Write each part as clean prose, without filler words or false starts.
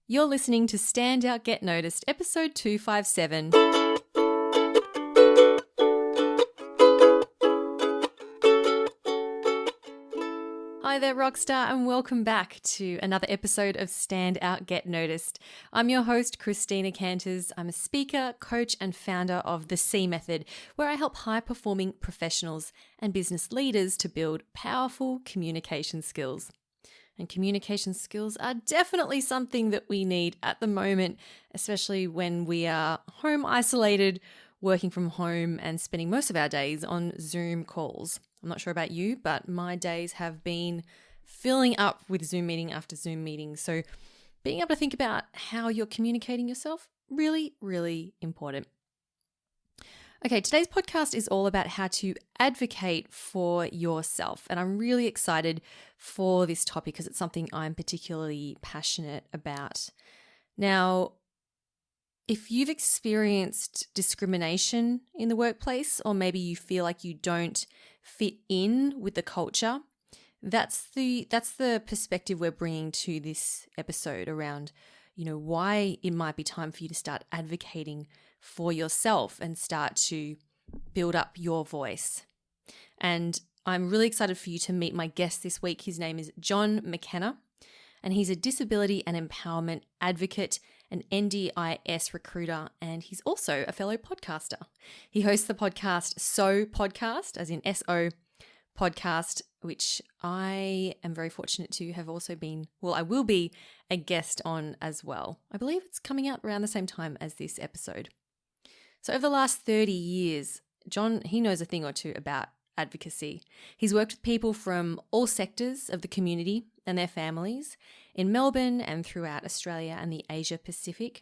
You're listening to Stand Out, Get Noticed, episode 257. Hi there, Rockstar, and welcome back to another episode of Stand Out, Get Noticed. I'm your host, Christina Canters. I'm a speaker, coach, and founder of The C Method, where I help high-performing professionals and business leaders to build powerful communication skills. And communication skills are definitely something that we need at the moment, especially when we are home isolated, working from home, and spending most of our days on Zoom calls. I'm not sure about you, but my days have been filling up with Zoom meeting after Zoom meeting. So being able to think about how you're communicating yourself, really, really important. Okay, today's podcast is all about how to advocate for yourself. And I'm really excited for this topic because it's something I'm particularly passionate about. Now, if you've experienced discrimination in the workplace, or maybe you feel like you don't fit in with the culture, that's the perspective we're bringing to this episode around, why it might be time for you to start advocating for yourself and start to build up your voice. And I'm really excited for you to meet my guest this week. His name is John McKenna, and he's a disability and empowerment advocate, an NDIS recruiter, and he's also a fellow podcaster. He hosts the podcast So Podcast, as in SO podcast, which I am very fortunate to have also been, I will be a guest on as well. I believe it's coming out around the same time as this episode. So over the last 30 years, John, he knows a thing or two about advocacy. He's worked with people from all sectors of the community and their families in Melbourne and throughout Australia and the Asia Pacific.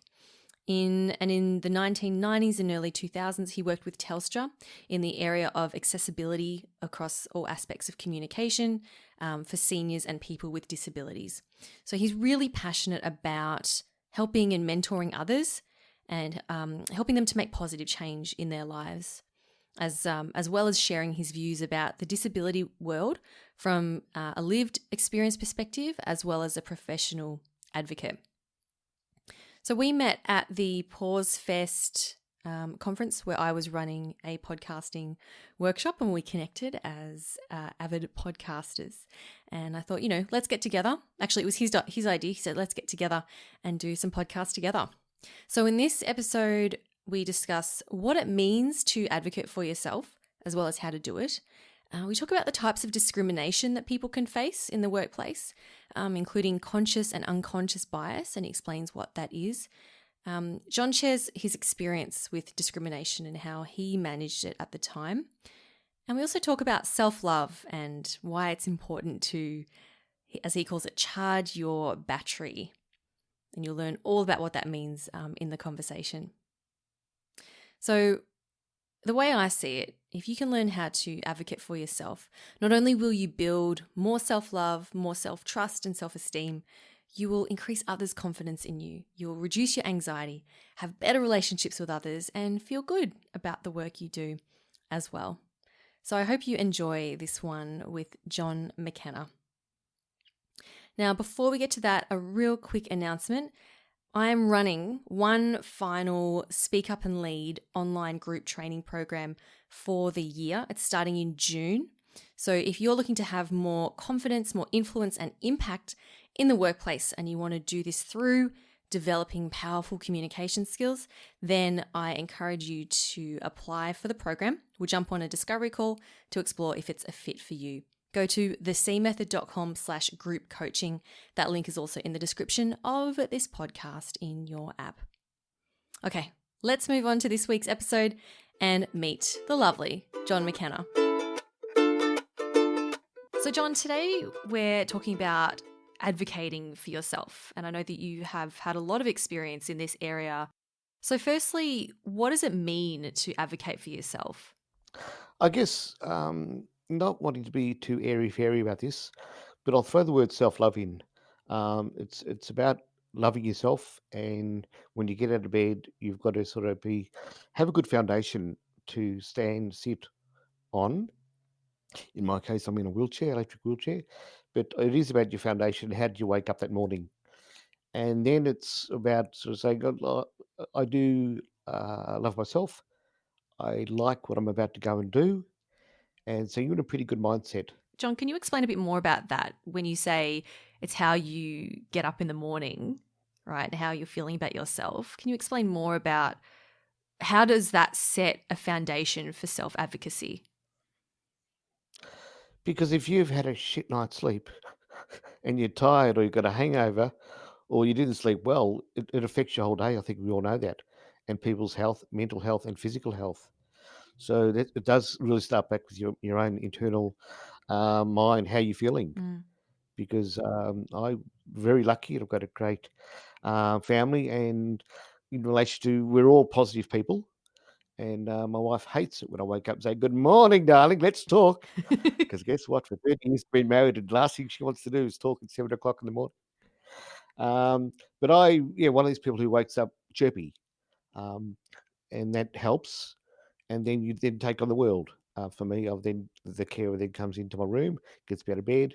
In the 1990s and early 2000s, he worked with Telstra in the area of accessibility across all aspects of communication for seniors and people with disabilities. So he's really passionate about helping and mentoring others and helping them to make positive change in their lives, as well as sharing his views about the disability world from a lived experience perspective, as well as a professional advocate. So we met at the Pause Fest conference where I was running a podcasting workshop, and we connected as avid podcasters. And I thought, let's get together. Actually, it was his idea. He said, let's get together and do some podcasts together. So in this episode, we discuss what it means to advocate for yourself, as well as how to do it. We talk about the types of discrimination that people can face in the workplace, including conscious and unconscious bias, and he explains what that is. John shares his experience with discrimination and how he managed it at the time. And we also talk about self-love and why it's important to, as he calls it, charge your battery. And you'll learn all about what that means in the conversation. So the way I see it, if you can learn how to advocate for yourself, not only will you build more self-love, more self-trust and self-esteem, you will increase others' confidence in you. You'll reduce your anxiety, have better relationships with others, and feel good about the work you do as well. So I hope you enjoy this one with John McKenna. Now, before we get to that, a real quick announcement. I'm running one final Speak Up and Lead online group training program for the year. It's starting in June. So if you're looking to have more confidence, more influence and impact in the workplace, and you want to do this through developing powerful communication skills, then I encourage you to apply for the program. We'll jump on a discovery call to explore if it's a fit for you. Go to thecmethod.com/group coaching. That link is also in the description of this podcast in your app. Okay, let's move on to this week's episode and meet the lovely John McKenna. So John, today we're talking about advocating for yourself. And I know that you have had a lot of experience in this area. So firstly, what does it mean to advocate for yourself? I guess not wanting to be too airy-fairy about this, but I'll throw the word self-love in. It's about loving yourself, and when you get out of bed, you've got to sort of have a good foundation to sit on. In my case, I'm in a wheelchair, electric wheelchair, but it is about your foundation. How did you wake up that morning? And then it's about sort of saying, I do love myself. I like what I'm about to go and do. And so you're in a pretty good mindset. John, can you explain a bit more about that when you say it's how you get up in the morning, right? And how you're feeling about yourself. Can you explain more about how does that set a foundation for self-advocacy? Because if you've had a shit night's sleep and you're tired or you've got a hangover or you didn't sleep well, it affects your whole day. I think we all know that. And people's health, mental health, and physical health. So that it does really start back with your own internal mind, how you're feeling. Mm. Because I'm very lucky. I've got a great family, and in relation to, we're all positive people. And my wife hates it when I wake up and say, "Good morning, darling. Let's talk." Because guess what? For 30 years, been married, and the last thing she wants to do is talk at 7 o'clock in the morning. But one of these people who wakes up chirpy, um, and that helps. And then you then take on the world. For me, I've then the carer then comes into my room, gets me out of bed,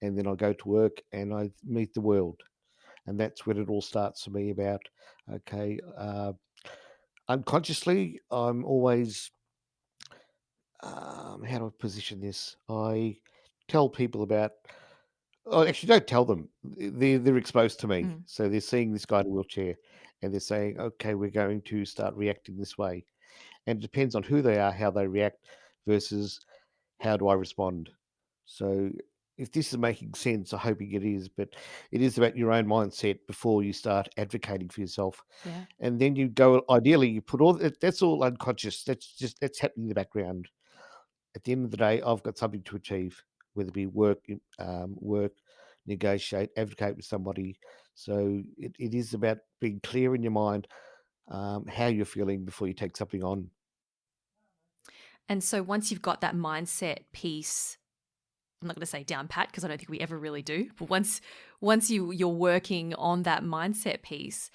and then I go to work and I meet the world. And that's when it all starts for me about, okay, unconsciously, I'm always, how do I position this? I tell people about, oh, actually, don't tell them. They're exposed to me. Mm. So they're seeing this guy in a wheelchair and they're saying, okay, we're going to start reacting this way. And it depends on who they are, how they react versus how do I respond. So if this is making sense, I'm hoping it is, but it is about your own mindset before you start advocating for yourself. Yeah. And then you go, ideally, you put all that's all unconscious. That's happening in the background. At the end of the day, I've got something to achieve, whether it be work, negotiate, advocate with somebody. So it is about being clear in your mind how you're feeling before you take something on. And so once you've got that mindset piece, I'm not going to say down pat because I don't think we ever really do. But once you're working on that mindset piece,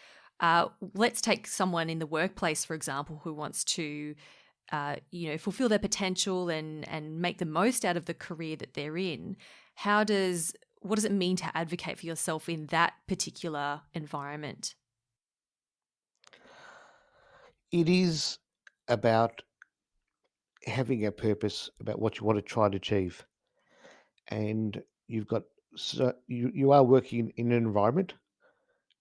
let's take someone in the workplace, for example, who wants to, fulfill their potential and make the most out of the career that they're in. What does it mean to advocate for yourself in that particular environment? It is about having a purpose about what you want to try to achieve, and you've got, so you are working in an environment,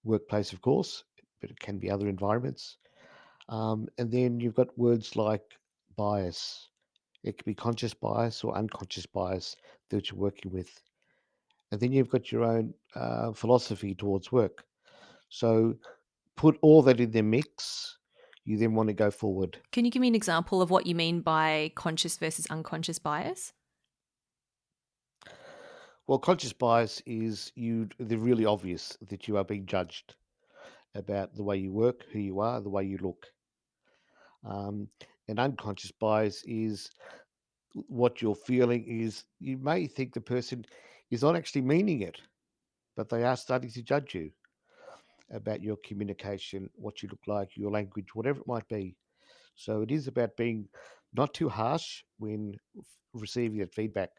workplace, of course, but it can be other environments. And then you've got words like bias. It can be conscious bias or unconscious bias that you're working with. And then you've got your own philosophy towards work. So put all that in the mix. You then want to go forward. Can you give me an example of what you mean by conscious versus unconscious bias? Well, conscious bias is the really obvious that you are being judged about the way you work, who you are, the way you look. Um, and unconscious bias is what you're feeling is you may think the person is not actually meaning it, but they are starting to judge you about your communication, what you look like, your language, whatever it might be. So it is about being not too harsh when receiving that feedback.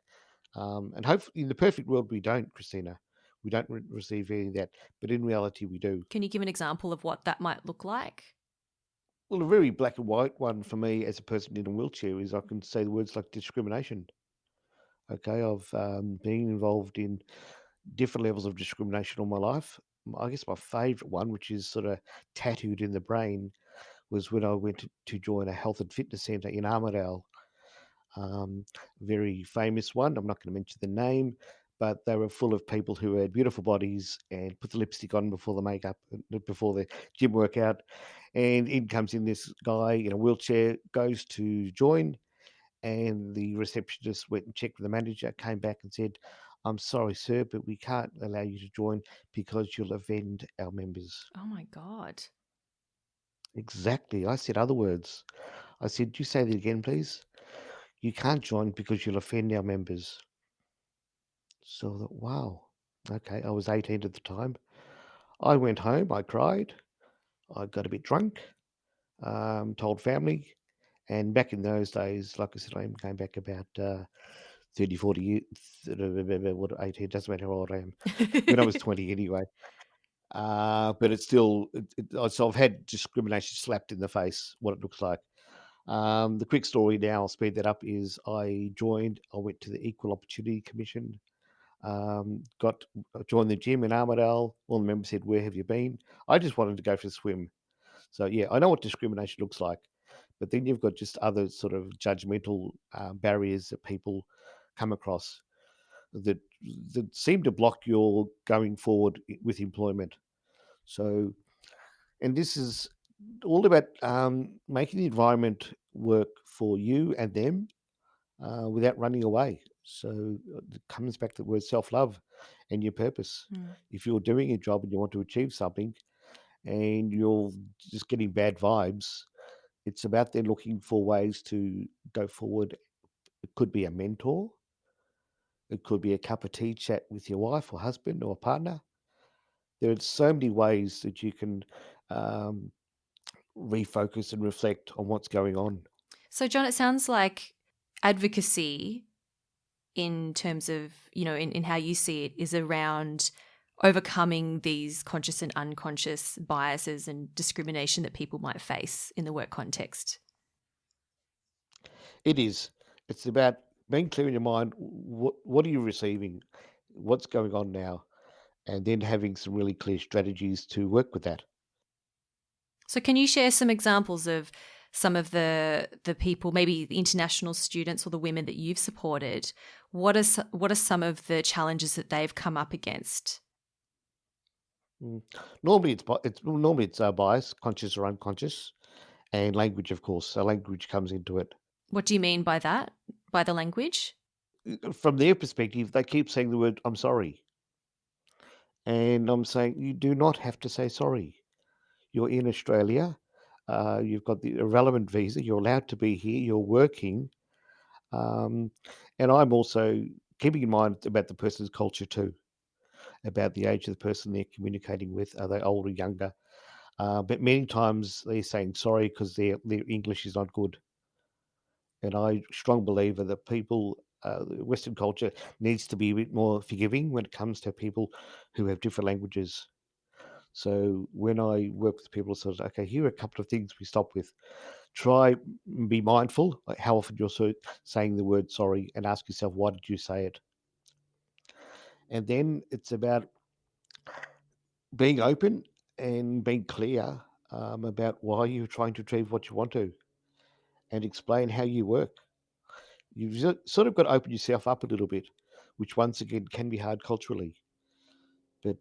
And hopefully, in the perfect world, we don't, Christina. We don't receive any of that, but in reality, we do. Can you give an example of what that might look like? Well, a very black and white one for me as a person in a wheelchair is I can say the words like discrimination. Okay, I've been involved in different levels of discrimination all my life. I guess my favourite one, which is sort of tattooed in the brain, was when I went to join a health and fitness centre in Armidale. Very famous one. I'm not going to mention the name, but they were full of people who had beautiful bodies and put the lipstick on before the makeup, before the gym workout. And in comes in this guy in a wheelchair, goes to join, and the receptionist went and checked with the manager, came back and said, "I'm sorry, sir, but we can't allow you to join because you'll offend our members." Oh my God. Exactly. I said other words. I said, "You say that again, please. You can't join because you'll offend our members." So I thought, wow. Okay, I was 18 at the time. I went home, I cried, I got a bit drunk, told family. And back in those days, like I said, I came back about 30, 40 years, what, 18, doesn't matter how old I am. When I was 20 anyway. but it's still, so I've had discrimination slapped in the face, what it looks like. The quick story now, I'll speed that up, is I went to the Equal Opportunity Commission, joined the gym in Armidale. All the members said, "Where have you been?" I just wanted to go for a swim. So yeah, I know what discrimination looks like, but then you've got just other sort of judgmental barriers that people come across that seem to block your going forward with employment. So, and this is all about making the environment work for you and them without running away. So it comes back to the word self-love and your purpose. Mm. If you're doing a job and you want to achieve something and you're just getting bad vibes, it's about then looking for ways to go forward. It could be a mentor. It could be a cup of tea chat with your wife or husband or partner. There are so many ways that you can um, refocus and reflect on what's going on. So, John, it sounds like advocacy in terms of, in how you see it is around overcoming these conscious and unconscious biases and discrimination that people might face in the work context. It is. It's about being clear in your mind. What are you receiving? What's going on now? And then having some really clear strategies to work with that. So can you share some examples of some of the people, maybe the international students or the women that you've supported? What are some of the challenges that they've come up against? Mm. Normally it's bias, conscious or unconscious, and language, of course. So language comes into it. What do you mean by that? By the language? From their perspective, they keep saying the word "I'm sorry," and I'm saying you do not have to say sorry. You're in Australia. You've got the irrelevant visa. You're allowed to be here. You're working. Um, and I'm also keeping in mind about the person's culture too, about the age of the person they're communicating with. Are they older, younger? But many times they're saying sorry because their English is not good. And I strong believer that people, the Western culture needs to be a bit more forgiving when it comes to people who have different languages. So when I work with people, sort of, okay, here are a couple of things we stop with. Try be mindful like how often you're saying the word sorry, and ask yourself, why did you say it? And then it's about being open and being clear about why you're trying to achieve what you want to, and explain how you work. You've sort of got to open yourself up a little bit, which once again can be hard culturally. But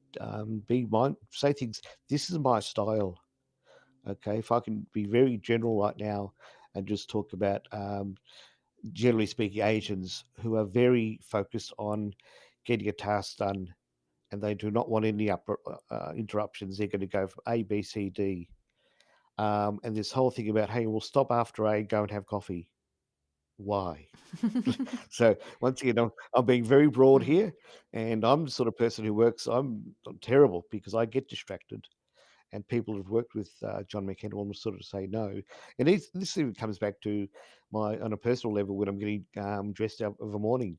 say things. This is my style. Okay, if I can be very general right now and just talk about, generally speaking, Asians who are very focused on getting a task done, and they do not want any interruptions. They're going to go from A, B, C, D. And this whole thing about, hey, we'll stop after A and go and have coffee. Why? So once again, I'm being very broad here, and I'm the sort of person who works. I'm terrible because I get distracted, and people who've worked with John McKenna will sort of say no. And this even comes back to my on a personal level when I'm getting dressed out of a morning.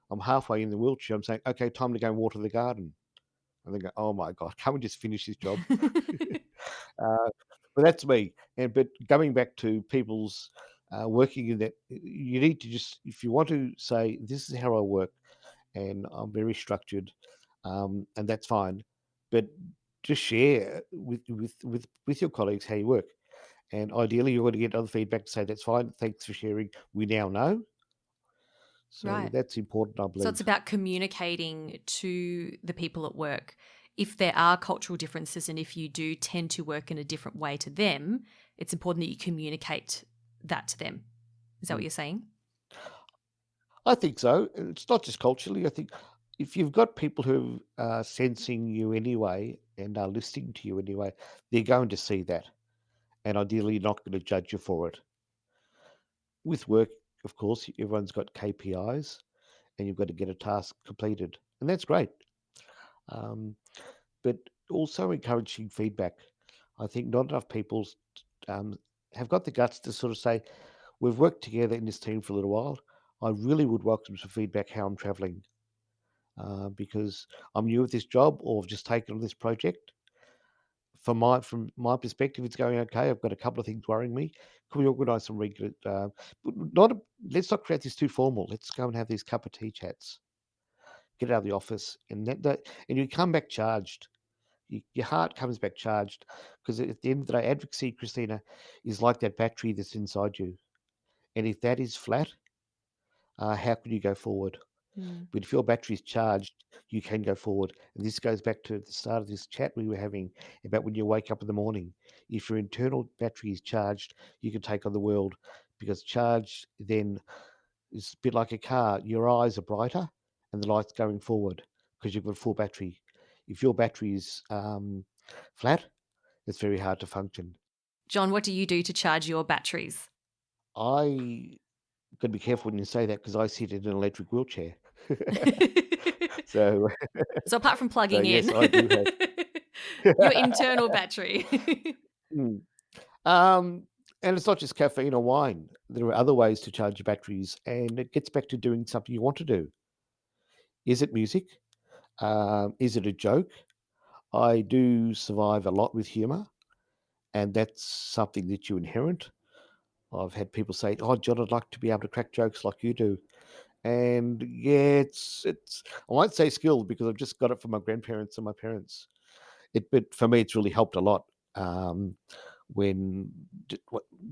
I'm halfway in the wheelchair. I'm saying, okay, time to go and water the garden. And they go, oh my God, can't we just finish this job? uh, but that's me. But going back to people's working in that, you need to just, if you want to say, this is how I work, and I'm very structured, and that's fine. But just share with your colleagues how you work. And ideally, you're going to get other feedback to say, that's fine. Thanks for sharing. We now know. So Right. that's important, I So it's believe. about communicating to the people at work. If there are cultural differences and if you do tend to work in a different way to them, it's important that you communicate that to them. Is that what Mm. you're saying? I think so. It's not just culturally. I think if you've got people who are sensing you anyway and are listening to you anyway, they're going to see that. And ideally, you're not going to judge you for it. With work, of course, everyone's got KPIs and you've got to get a task completed. And that's great. Um, but also encouraging feedback. I think not enough people um, have got the guts to sort of say, we've worked together in this team for a little while. I really would welcome some feedback how I'm traveling because I'm new at this job or I've just taken on this project. from my perspective, it's going okay. I've got a couple of things worrying me. Can we organise some regular? Let's not create this too formal. Let's go and have these cup of tea chats. Get out of the office, and and you come back charged. Your heart comes back charged because at the end of the day, advocacy, Christina, is like that battery that's inside you. And if that is flat, how can you go forward? Mm. But if your battery is charged, you can go forward. And this goes back to the start of this chat we were having about when you wake up in the morning. If your internal battery is charged, you can take on the world because charge then is a bit like a car. Your eyes are brighter and the light's going forward because you've got full battery. If your battery is flat, it's very hard to function. John, what do you do to charge your batteries? I got to be careful when you say that because I sit in an electric wheelchair. So, So apart from so plugging yes, in, I do have. your internal battery. Mm. And it's not just caffeine or wine. There are other ways to charge your batteries, and it gets back to doing something you want to do. Is it music? Is it a joke? I do survive a lot with humor, and that's something that you inherit. I've had people say, "Oh, John, I'd like to be able to crack jokes like you do." And yeah, it's I won't say skilled because I've just got it from my grandparents and my parents. But for me, it's really helped a lot. Um, when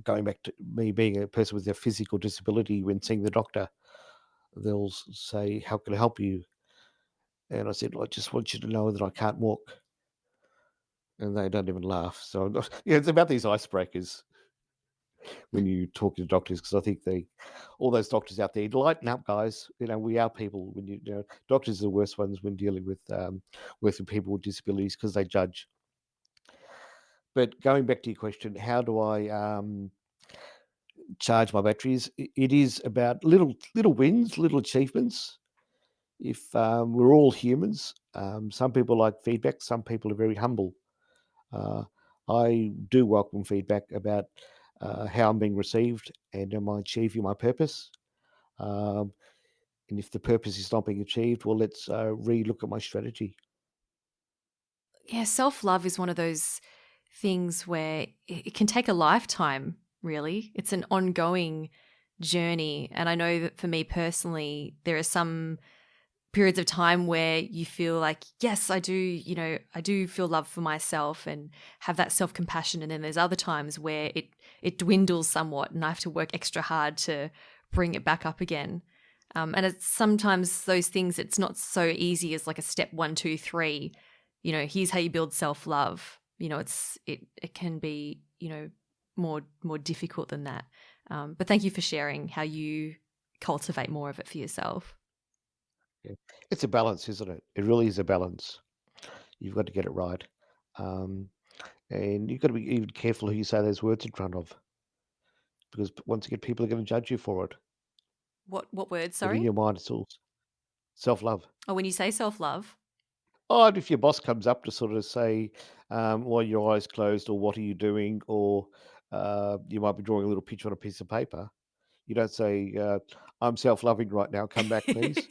going back to me being a person with a physical disability, when seeing the doctor, they'll say, "How can I help you?" And I said, "I just want you to know that I can't walk," and they don't even laugh. So I'm not, yeah, it's about these icebreakers when you talk to doctors because I think all those doctors out there, lighten up, guys. We are people. Doctors are the worst ones when dealing with working people with disabilities because they judge. But going back to your question, how do I charge my batteries? It is about little wins, little achievements. If we're all humans, some people like feedback, some people are very humble. Uh, I do welcome feedback about how I'm being received and am I achieving my purpose. Um, and if the purpose is not being achieved, well, let's re-look at my strategy. Yeah, self-love is one of those things where it can take a lifetime, really. It's an ongoing journey. And I know that for me personally, there are some periods of time where you feel like, yes, I do feel love for myself and have that self-compassion. And then there's other times where it dwindles somewhat and I have to work extra hard to bring it back up again. And it's sometimes those things, it's not so easy as like a step 1, 2, 3. Here's how you build self-love. It can be, more difficult than that. But thank you for sharing how you cultivate more of it for yourself. Yeah. It's a balance, isn't it? It really is a balance. You've got to get it right. Um, and you've got to be even careful who you say those words in front of because once again, people are going to judge you for it. What words, But in sorry? your mind, it's all self-love. Oh, when you say self-love. Oh, and if your boss comes up to sort of say, "Why are your eyes closed?" or "What are you doing?" or you might be drawing a little picture on a piece of paper, you don't say, "I'm self-loving right now. Come back, please."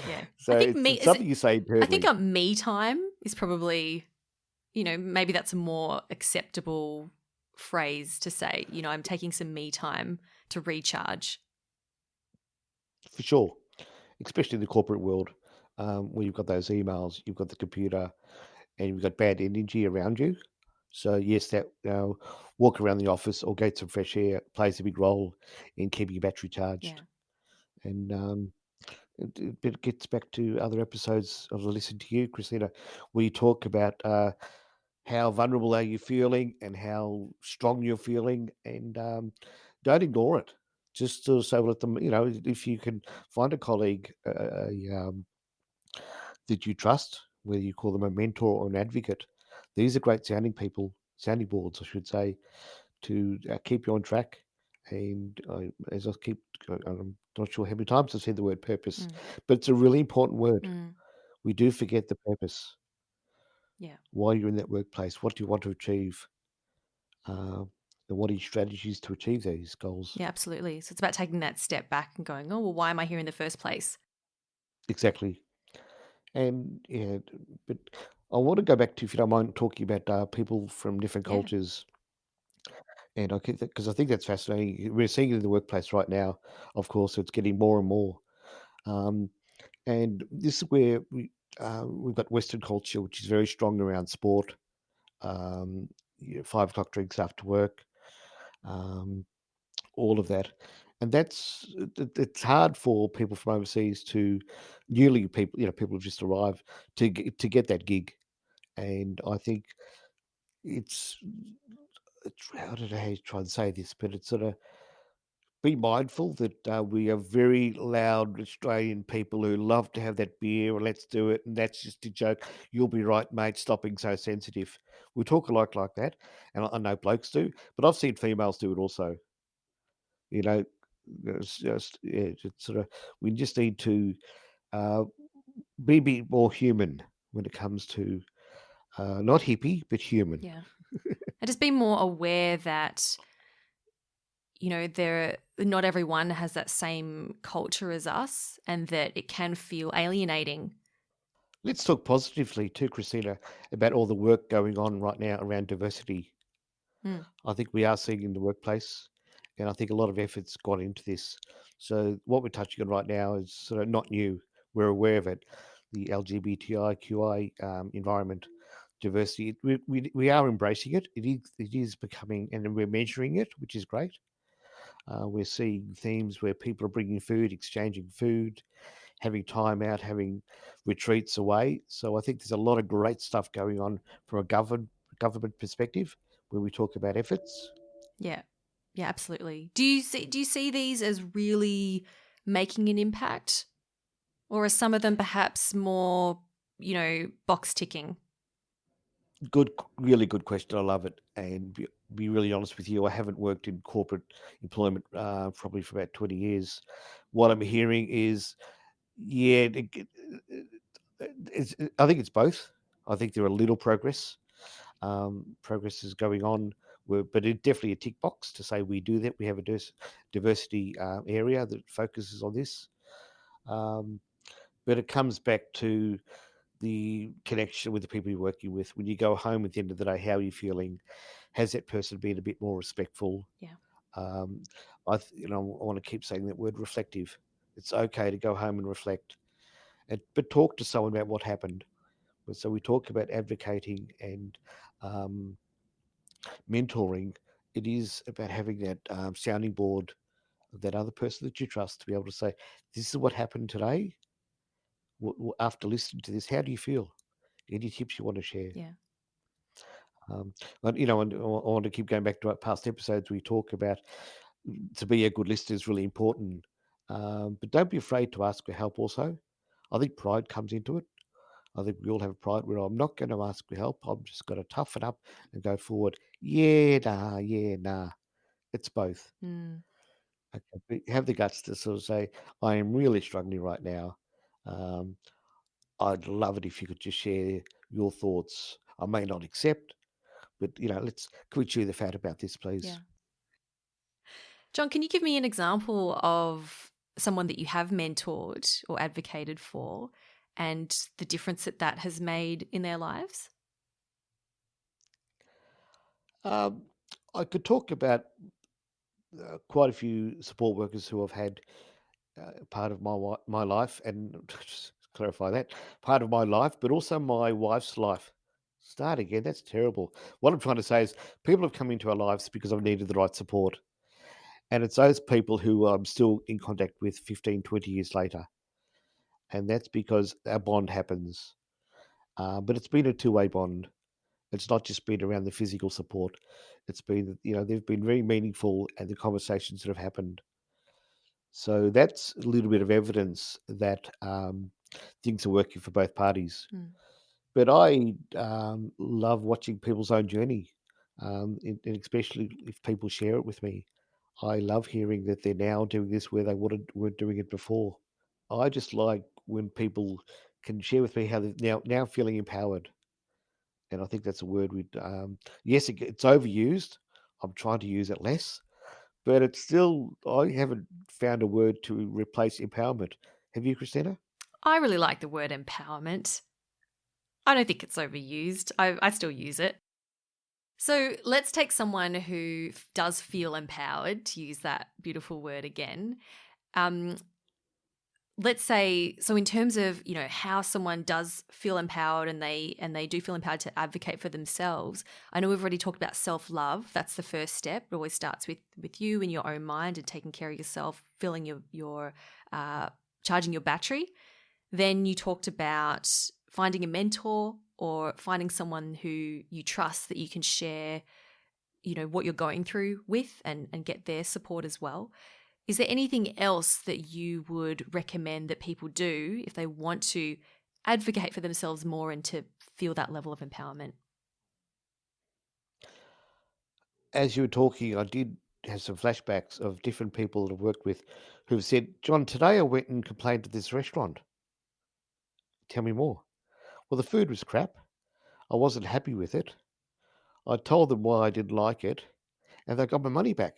Yeah. I So think it's something you say I think internally. me time is probably, maybe that's a more acceptable phrase to say, I'm taking some me time to recharge. For sure, especially in the corporate world, where you've got those emails, you've got the computer, and you've got bad energy around you. So yes, that walk around the office or get some fresh air plays a big role in keeping your battery charged. Yeah. And it gets back to other episodes of the Listen to You, Christina, where you talk about how vulnerable are you feeling and how strong you're feeling, and don't ignore it. Just to say, let them, if you can find a colleague that you trust, whether you call them a mentor or an advocate, these are great sounding boards, I should say, to keep you on track. And as I keep, I'm not sure how many times I've said the word purpose, Mm. but it's a really important word. Mm. We do forget the purpose, Yeah. why you're in that workplace, what do you want to achieve, uh, and what are your strategies to achieve these goals. Yeah, absolutely. So it's about taking that step back and going, oh, well, why am I here in the first place? Exactly. And yeah, but I want to go back to, if you don't mind, talking about people from different Yeah. cultures, and I think that because I think that's fascinating. We're seeing it in the workplace right now. Of course, it's getting more and more. Um, and this is where we've got Western culture, which is very strong around sport, um, 5 o'clock drinks after work, um, all of that. And it's hard for people from overseas to newly people, people who've just arrived to get that gig. And I think it's, it's how did I try and say this? But it's sort of be mindful that we are very loud Australian people who love to have that beer, or let's do it, and that's just a joke. You'll be right, mate. Stop being so sensitive. We talk a lot like that, and I know blokes do, but I've seen females do it also. You know, it's just yeah, it's sort of we just need to uh, be a bit more human when it comes to not hippie but human. Yeah. And just be more aware that, there not everyone has that same culture as us, and that it can feel alienating. Let's talk positively too, Christina, about all the work going on right now around diversity. Mm. I think we are seeing in the workplace, and I think a lot of effort's gone into this. So what we're touching on right now is sort of not new. We're aware of it. The LGBTIQI environment, diversity. We are embracing it. It is becoming, and we're measuring it, which is great. We're seeing themes where people are bringing food, exchanging food, having time out, having retreats away. So I think there's a lot of great stuff going on from a government perspective when we talk about efforts. Yeah. Yeah, absolutely. Do you see these as really making an impact, or are some of them perhaps more, box ticking? Good, really good question. I love it. And be really honest with you, I haven't worked in corporate employment probably for about 20 years. What I'm hearing is, yeah, I think it's both. I think there are little progress. Progress is going on, but it's definitely a tick box to say we do that. We have a diversity area that focuses on this. Um, but it comes back to the connection with the people you're working with. When you go home at the end of the day, how are you feeling? Has that person been a bit more respectful? Yeah. Um, I want to keep saying that word reflective. It's okay to go home and reflect, but talk to someone about what happened. So we talk about advocating and um, mentoring. It is about having that sounding board of that other person that you trust to be able to say, "This is what happened today. After listening to this, how do you feel? Any tips you want to share?" Yeah. And I want to keep going back to our past episodes. We talk about to be a good listener is really important, but don't be afraid to ask for help. Also, I think pride comes into it. I think we all have pride where I'm not going to ask for help. I'm just going to toughen up and go forward. Yeah, nah, yeah, nah. It's both. Mm. Okay, but have the guts to sort of say, I am really struggling right now. Um, I'd love it if you could just share your thoughts. I may not accept, but can we chew the fat about this, Yeah. please? John, can you give me an example of someone that you have mentored or advocated for, and the difference that that has made in their lives? Um, I could talk about quite a few support workers who have had part of my life, and just clarify that part of my life, but also my wife's life. Start again. That's terrible. What I'm trying to say is, people have come into our lives because I've needed the right support, and it's those people who I'm still in contact with 15, 20 years later, and that's because our bond happens. But it's been a two-way bond. It's not just been around the physical support. It's been, they've been very meaningful, and the conversations that have happened. So that's a little bit of evidence that things are working for both parties. Mm. But I love watching people's own journey, and especially if people share it with me. I love hearing that they're now doing this where they were doing it before. I just like when people can share with me how they're now feeling empowered, and I think that's a word we. Yes, it's overused. I'm trying to use it less, but it's still. I haven't found a word to replace empowerment. Have you, Christina? I really like the word empowerment. I don't think it's overused. I still use it. So let's take someone who does feel empowered, to use that beautiful word again. Um, let's say, so in terms of, how someone does feel empowered and they do feel empowered to advocate for themselves. I know we've already talked about self-love. That's the first step. It always starts with you in your own mind and taking care of yourself, filling your charging your battery. Then you talked about finding a mentor or finding someone who you trust that you can share, what you're going through with and get their support as well. Is there anything else that you would recommend that people do if they want to advocate for themselves more and to feel that level of empowerment? As you were talking, I did have some flashbacks of different people that I've worked with who've said, John, today I went and complained to this restaurant. Tell me more. Well, the food was crap. I wasn't happy with it. I told them why I didn't like it, and they got my money back.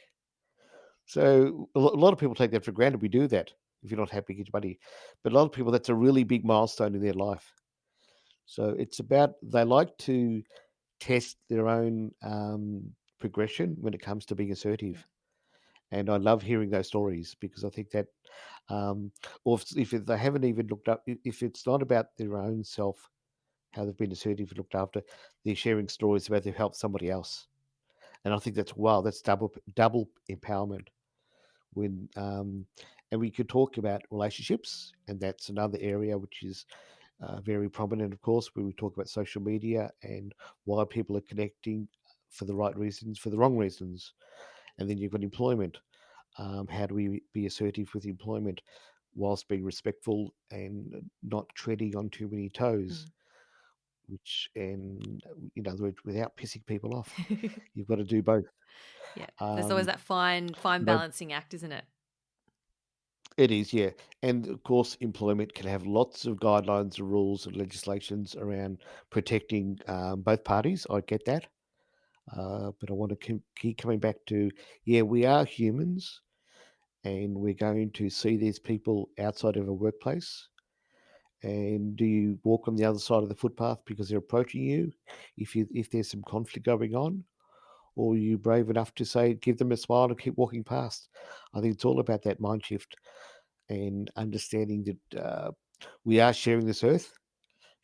So a lot of people take that for granted. We do that. If you're not happy, get your money. But a lot of people, that's a really big milestone in their life. So it's about they like to test their own progression when it comes to being assertive. And I love hearing those stories because I think that, or if they haven't even looked up, if it's not about their own self, how they've been assertive and looked after, they're sharing stories about they've helped somebody else. And I think that's wow, that's double empowerment. When and we could talk about relationships, and that's another area which is very prominent, of course, when we talk about social media and why people are connecting for the right reasons, for the wrong reasons. And then you've got employment. How do we be assertive with employment whilst being respectful and not treading on too many toes? Mm. Which, and in other words, without pissing people off, you've got to do both. Yeah, there's always Um, that fine no, balancing act, isn't it? it is, yeah. And of course, employment can have lots of guidelines and rules and legislations around protecting both parties. I get that. But I want to keep coming back to, yeah, we are humans and we're going to see these people outside of a workplace. And do you walk on the other side of the footpath because they're approaching you? If there's some conflict going on, or are you brave enough to say, give them a smile and keep walking past? I think it's all about that mind shift and understanding that we are sharing this earth,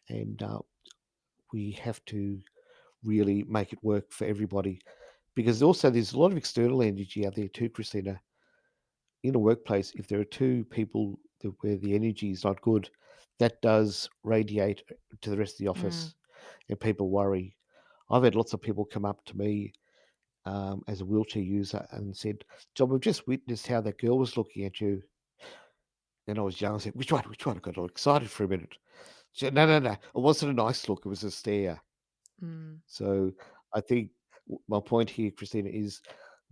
and we have to really make it work for everybody. Because also there's a lot of external energy out there too, Christina. In a workplace, if there are two people where the energy is not good, that does radiate to the rest of the Mm. office, and people worry. I've had lots of people come up to me as a wheelchair user and said, John, we've just witnessed how that girl was looking at you. And I was young. I said, which one? Which one? I got all excited for a minute. She said, no, no, no. It wasn't a nice look. It was a stare. Mm. So I think my point here, Christina, is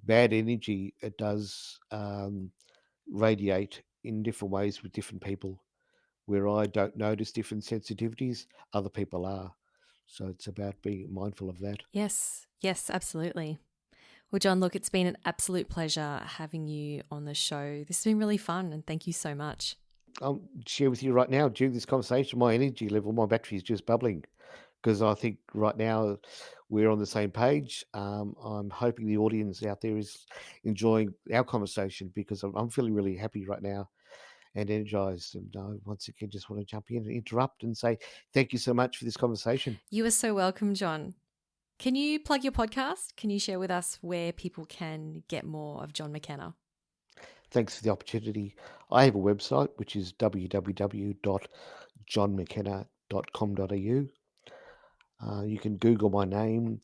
bad energy. It does radiate in different ways with different people. Where I don't notice different sensitivities, other people are. So it's about being mindful of that. Yes, absolutely. Well, John, look, it's been an absolute pleasure having you on the show. This has been really fun, and thank you so much. I'll share with you right now during this conversation, my energy level, my battery is just bubbling because I think right now we're on the same page. I'm hoping the audience out there is enjoying our conversation because I'm feeling really happy right now and energized. And once again, just want to jump in and interrupt and say thank you so much for this conversation. You are so welcome, John. Can you plug your podcast? Can you share with us where people can get more of John McKenna? Thanks for the opportunity. I have a website which is www.johnmckenna.com.au. You can Google my name,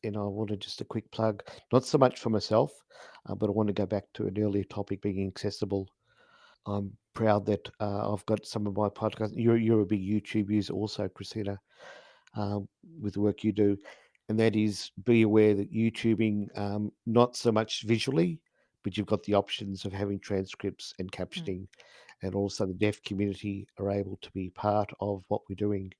and I wanted just a quick plug, not so much for myself, but I want to go back to an earlier topic being accessible. I'm proud that I've got some of my podcasts. You're a big YouTube user also, Christina, with the work you do, and that is be aware that YouTubing, not so much visually, but you've got the options of having transcripts and Mm. captioning, and also the deaf community are able to be part of what we're doing.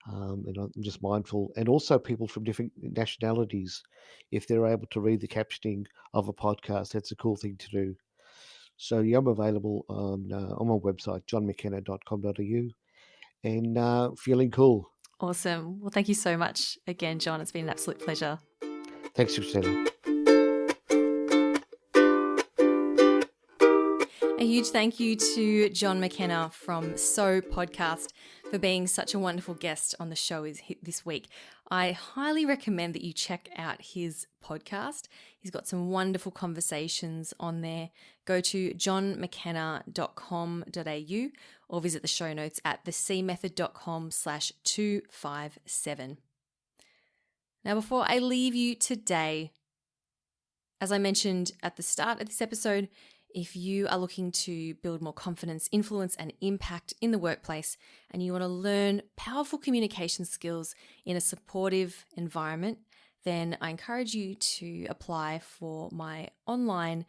And I'm just mindful, and also people from different nationalities, if they're able to read the captioning of a podcast, that's a cool thing to do. So yeah, I'm available on my website, johnmckenna.com.au, and feeling cool. Awesome. Well, thank you so much again, John. It's been an absolute pleasure. Thanks, Christina. A huge thank you to John McKenna from So Podcast for being such a wonderful guest on the show this week. I highly recommend that you check out his podcast. He's got some wonderful conversations on there. Go to johnmckenna.com.au or visit the show notes at thecmethod.com/257. Now, before I leave you today, as I mentioned at the start of this episode, if you are looking to build more confidence, influence, and impact in the workplace, and you want to learn powerful communication skills in a supportive environment, then I encourage you to apply for my online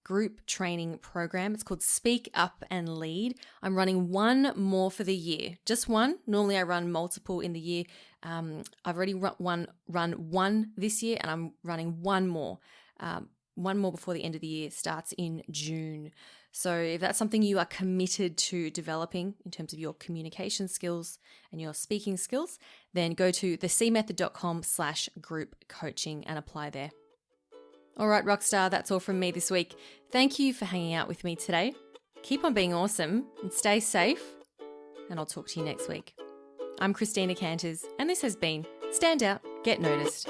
group training program. It's called Speak Up and Lead. I'm running one more for the year, just one. Normally I run multiple in the year. I've already run one this year, and I'm running one more. One more before the end of the year, starts in June. So if that's something you are committed to developing in terms of your communication skills and your speaking skills, then go to thecmethod.com/group coaching and apply there. All right, Rockstar, that's all from me this week. Thank you for hanging out with me today. Keep on being awesome and stay safe, and I'll talk to you next week. I'm Christina Canters, and this has been Stand Out, Get Noticed.